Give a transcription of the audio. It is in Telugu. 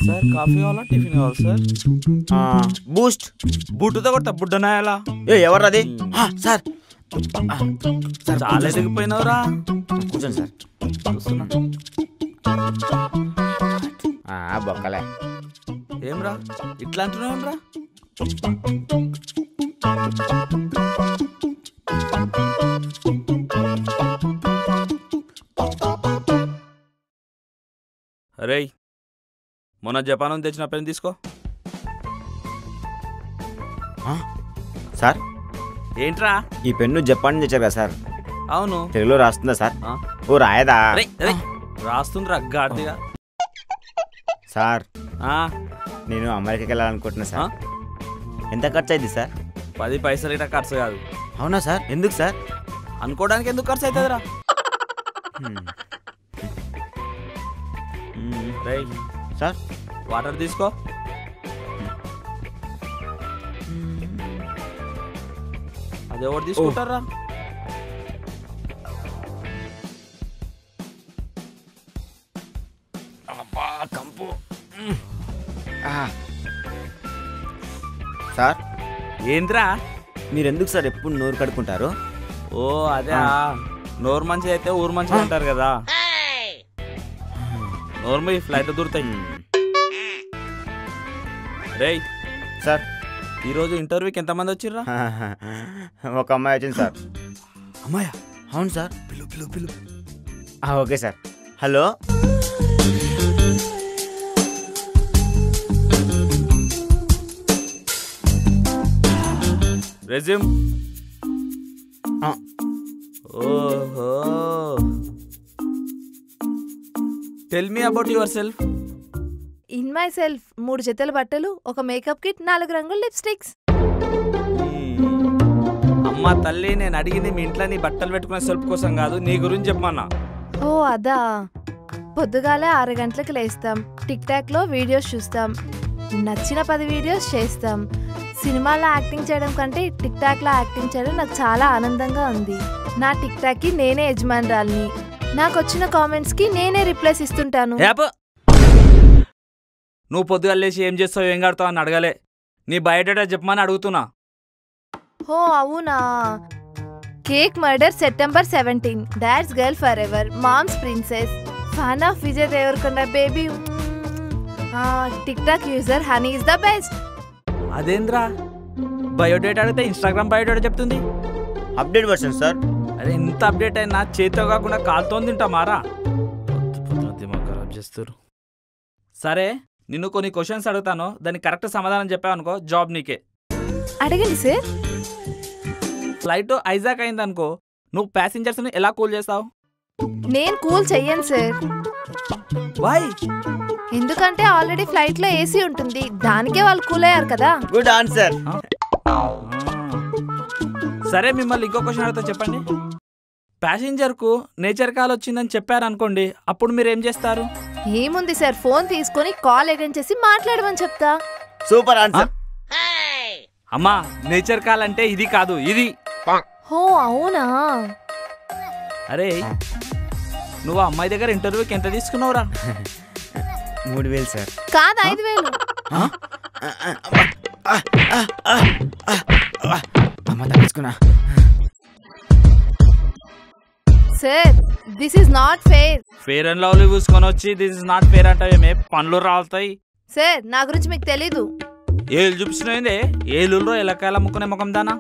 సార్ కాఫీ కావాలా టిఫిన్ కావాలి సార్? బూస్ట్. బుట్టుతో కొడతా బుడ్డనాయాలా? ఎవరు అది? సార్ చాలా ఎదిగిపోయినవరా. కూర్చోండి సార్. చూస్తున్నా. బొక్కలే. ఏమ్రా ఇట్లా అంటున్నావు ఏమ్రా? అరే మొన్న జపాన్ నుంచి తెచ్చిన పెన్ తీసుకో. సార్ ఏంట్రా? ఈ పెన్ను జపాన్ నుంచి తెచ్చారు కదా సార్? అవును. తెలుగులో రాస్తుందా సార్? ఓ రాయదా? రాస్తుందిరా గాడిగా. సార్ నేను అమెరికాకి వెళ్ళాలనుకుంటున్నా సార్. ఎంత ఖర్చు అయింది సార్? 10 పైసలు ఇట్లా ఖర్చు కాదు. అవునా సార్? ఎందుకు సార్? అనుకోవడానికి ఎందుకు ఖర్చు అవుతుందిరా? రైట్ సార్ వాటర్ తీసుకో. అది ఎవరు తీసుకుంటారా? కంపు. సార్ ఏంద్రా? మీరు ఎందుకు సార్ ఎప్పుడు నోరు కడుక్కుంటారు? ఓ అదే నోరు మంచిది అయితే ఊరు మంచిది అంటారు కదా. నోరు మీ ఫ్లైట్ దూరుతాయి. రేయ్ సార్ ఈరోజు ఇంటర్వ్యూకి ఎంతమంది వచ్చిర్రా? ఒక అమ్మాయి వచ్చింది సార్. అమ్మాయా? అవును సార్. పిలు పిలు పిలు. Okay sir. Hello resume. ఓహో tell me about yourself. In myself 3 జతల బట్టలు, ఒక మేకప్ కిట్, 4 రంగుల లిప్స్టిక్స్. అమ్మ తల్లి, నేను అడిగింది మీ ఇంట్లో నీ బట్టలు పెట్టుకునే సెల్ఫ్ కోసం కాదు, నీ గురించి చెప్పమన్నా. ఓ అదా. పొద్దుగాలే 6 గంటలకు లేస్తాం, టిక్ టాక్ లో వీడియోస్ చూస్తాం, నచ్చిన 10 వీడియోస్ చేస్తాం. సినిమాలో యాక్టింగ్ చేయడం కంటే టిక్ టాక్ లో యాక్టింగ్ చేయడం నాకు చాలా ఆనందంగా ఉంది. నా టిక్ టాక్ కి నేనే యజమానురాలిని. నాకు వచ్చిన కామెంట్స్ కి నేనే రిప్లైస్ ఇస్తుంటాను. నువ్వు పొద్దుగా లేచి ఏం చేస్తావు ఏం కడతావు అని అడగలే, నీ బయోడేటా చెప్పమని అడుగుతున్నా. ఓ అవునా. Cake murder September 17, dad's girl forever, mom's princess, fan of Vijay Deverakonda baby, TikTok user honey is the best. అదేంద్రా బయోడేటా అడిగితే ఇన్స్టాగ్రామ్ బయోడేటా చెప్తుంది? Update version sir. అరే ఎంత అప్డేట్ అయినా చేతితో కాకుండా కాలుతో తింటా మారా. దిమాగ్ ఖరాబ్ చేస్తారు. సరే నిన్ను కొన్ని క్వశ్చన్స్ అడుగుతాను, దానికి కరెక్ట్ సమాధానం చెప్పావు అనుకో జాబ్ నీకే. అడగండి సార్. ఫ్లైట్ ఐజాక్ అయిందనుకో, నువ్వు ప్యాసింజర్స్ని ఎలా కూల్ చేస్తావు? నేను కూల్ చెయ్యను సార్. వై? ఎందుకంటే ఆల్రెడీ ఫ్లైట్ లో ఏసీ ఉంటుంది, దానికే వాళ్ళు కూల్ అయ్యారు కదా. Good answer. సరే మిమ్మల్ని ఇంకో క్వశ్చన్ అడుగుతా, చెప్పండి. ప్యాసింజర్ కు నేచర్ కాల్ వచ్చిందని చెప్పారనుకోండి, అప్పుడు మీరు ఏం చేస్తారు? ఏముంది సార్, ఫోన్ తీసుకొని కాల్ అటెండ్ చేసి మాట్లాడమని చెప్తా. Super answer. అమ్మా నేచర్ కాల్ అంటే ఇది కాదు, ఇది. ఓ అవునా. అరే నువ్వు అమ్మాయి దగ్గర ఇంటర్వ్యూకి ఎంత తీసుకున్నావురా? 3000 సార్. కాదు 5000. అమ్మ తగ్గించుకున్నా. Sir this is not fair. Fair and Lovely పూసుకొని వచ్చి దిస్ ఇస్ నాట్ ఫేర్ అంటే ఏమే పనులు రాలుతాయి. సార్ నా గురించి మీకు తెలీదు. ఏళ్ళు చూపిస్తున్నాయిందే, ఏళ్ళు ఎలకాయల ముక్కునే ముఖం దానా.